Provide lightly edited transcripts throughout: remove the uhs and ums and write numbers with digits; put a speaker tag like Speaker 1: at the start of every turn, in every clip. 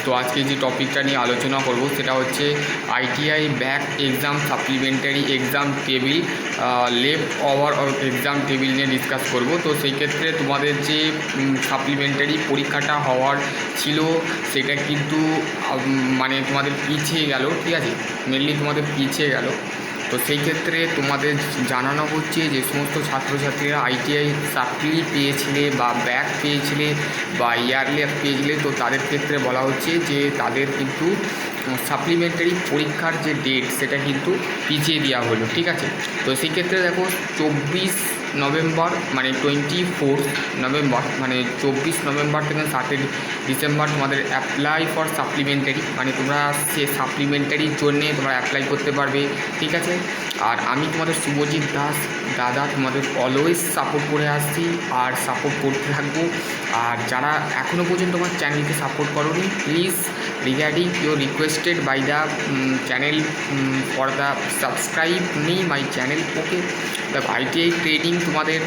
Speaker 1: তো আজকে যে টপিকটা নিয়ে আলোচনা করব সেটা হচ্ছে ITI back exam supplementary exam table left over exam table নিয়ে ডিসকাস করব। তো সেই ক্ষেত্রে তোমাদের যে সাপ্লিমেন্টারি পরীক্ষাটা হওয়ার ছিল সেটা কিন্তু মানে তোমাদের পিছিয়ে গেল, ঠিক আছে, মেনলি তোমাদের পিছিয়ে গেল। তো সেই ক্ষেত্রে তোমাদের জানানো হচ্ছে যে সমস্ত ছাত্রছাত্রীরা আইটিআই সাপ্লি পেয়েছিলে বা ব্যাক পেয়েছিলে বা ইয়ারলি পেয়েছিলে, তো তাদের ক্ষেত্রে বলা হচ্ছে যে তাদের কিন্তু সাপ্লিমেন্টারি পরীক্ষার যে ডেট সেটা কিন্তু পিছিয়ে দেওয়া হলো, ঠিক আছে। তো সেই ক্ষেত্রে দেখো 24 নভেম্বর মানে 24 নভেম্বর মানে 24 নভেম্বর থেকে 7 ডিসেম্বর তোমাদের অ্যাপ্লাই ফর সাপ্লিমেন্টারি, মানে তোমরা সে সাপ্লিমেন্টারির জন্যে তোমরা অ্যাপ্লাই করতে পারবে, ঠিক আছে। আর আমি তোমাদের শুভজিৎ দাস দাদা তোমাদের অলওয়েজ সাপোর্ট করে আসছি আর সাপোর্ট করতে থাকবো। আর যারা এখনও পর্যন্ত আমার চ্যানেলকে সাপোর্ট করোনি, please regarding your requested by the channel for the subscribe me my channel, okay. দেখো আইটিআই ট্রেনিং তোমাদের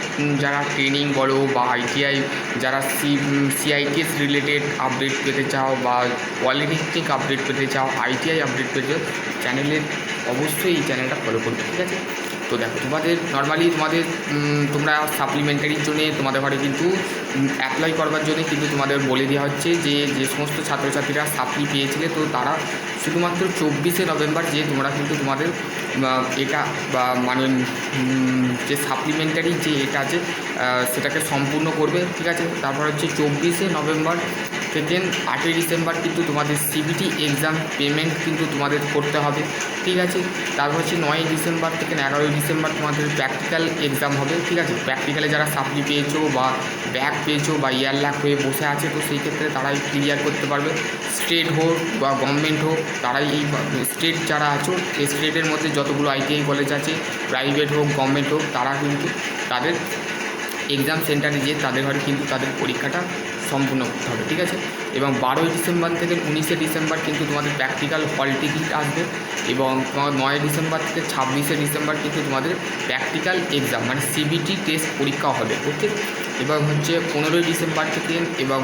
Speaker 1: যারা ট্রেনিং বলো বা আইটিআই যারা সিআইটিএস রিলেটেড আপডেট পেতে চাও বা পলিটেকনিক আপডেট পেতে চাও, আইটিআই আপডেট পেতে চাও, চ্যানেলের অবশ্যই এই চ্যানেলটা ফলো করবে, ঠিক আছে। তো দেখো তোমাদের নর্মালি তোমরা সাপ্লিমেন্টারির জন্যে তোমাদের ঘরে কিন্তু অ্যাপ্লাই করবার জন্য কিন্তু তোমাদের বলে দেওয়া হচ্ছে যে যে সমস্ত ছাত্রছাত্রীরা সাপ্লি পেয়েছিলে তো তারা শুধুমাত্র 24 নভেম্বর যে তোমরা কিন্তু তোমাদের এটা বা মানে যে সাপ্লিমেন্টারি যে এটা আছে সেটাকে সম্পূর্ণ করবে, ঠিক আছে। তারপর হচ্ছে 24 নভেম্বর থেকে 8 ডিসেম্বর কিন্তু তোমাদের সিবিটি এক্সাম পেমেন্ট কিন্তু তোমাদের করতে হবে, ঠিক আছে। তারপর হচ্ছে 9 ডিসেম্বর থেকে 11 ডিসেম্বর তোমাদের প্র্যাকটিক্যাল এক্সাম হবে, ঠিক আছে। প্র্যাকটিক্যালে যারা সাপ্লি পেয়েছো বা ব্যাক পেয়েছো বা ইয়ারলাক হয়ে বসে আছে তো সেই ক্ষেত্রে তারাই ক্লিয়ার করতে পারবে। স্টেট হোক বা গভর্নমেন্ট হোক তারাই এই স্টেট যারা আছো এই স্টেটের মধ্যে যতগুলো আইটিআই কলেজ আছে, প্রাইভেট হোক গভর্নমেন্ট হোক, তারা কিন্তু তাদের এক্সাম সেন্টারে যেয়ে তাদের ঘরে কিন্তু তাদের পরীক্ষাটা সম্পূর্ণ করতে হবে, ঠিক আছে। এবং 12 ডিসেম্বর থেকে 19 ডিসেম্বর কিন্তু তোমাদের প্র্যাকটিক্যাল হল টিকিট আসবে এবং 9 ডিসেম্বর থেকে 26 ডিসেম্বর কিন্তু তোমাদের প্র্যাকটিক্যাল এক্সাম মানে সিবিটি টেস্ট পরীক্ষা হবে, ওকে। এবং হচ্ছে 15 ডিসেম্বর থেকে এবং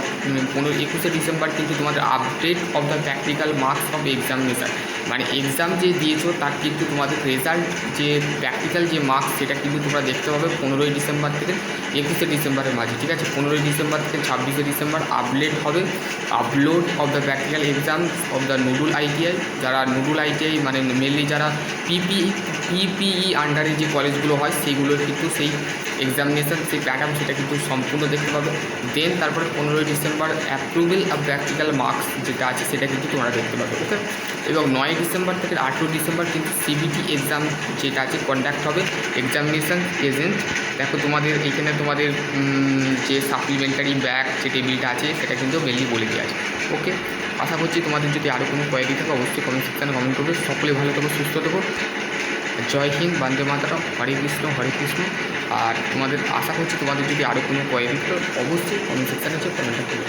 Speaker 1: 21 ডিসেম্বর কিন্তু তোমাদের update of the practical marks of examination, মানে এক্সাম যে দিয়েছো তার কিন্তু তোমাদের রেজাল্ট যে প্র্যাকটিক্যাল যে মার্কস সেটা কিন্তু তোমরা দেখতে পাবে 15 ডিসেম্বর থেকে 21 ডিসেম্বরের মাঝে, ঠিক আছে। 15 ডিসেম্বর থেকে 26 December upload of the practical exam of the nodule ITI, যারা নুডুল আইটিআই মানে মেনলি যারা পিপিই আন্ডারে যে কলেজগুলো হয় সেইগুলোর কিন্তু সেই এক্সামিনেশান সেই প্যাটার্ন সেটা কিন্তু সম্পূর্ণ দেখতে পাবে। দেন তারপরে 15 December approval of practical marks যেটা আছে সেটা কিন্তু তোমরা দেখতে পাবে, ওকে। এবং 9 ডিসেম্বর থেকে 18 ডিসেম্বর কিন্তু সিবিটি এক্সাম যেটা আছে কন্ডাক্ট হবে। এক্সামিনেশান এজেন্ট দেখো তোমাদের এইখানে তোমাদের যে সাপ্লিমেন্টারি ব্যাক যে টেবিলটা আছে সেটা কিন্তু মেনলি বলে দেওয়া আছে, ওকে। আশা করছি তোমাদের যদি আরও কোনো কোয়ারি থাকে অবশ্যই কমেন্ট সেকশানে কমেন্ট করবে। সকলে ভালো থাকো, সুস্থ থাকো। জয় হিন্দ, বন্দে মাতরম, হরে কৃষ্ণ হরে কৃষ্ণ। আর তোমাদের আশা করছি তোমাদের যদি আরও কোনো কোয়ারি থাকে অবশ্যই কমেন্ট সেকশানে কমেন্টটা করবে।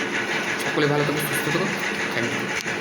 Speaker 1: সকলে ভালো থাকো, সুস্থ থাকো, থ্যাংক ইউ।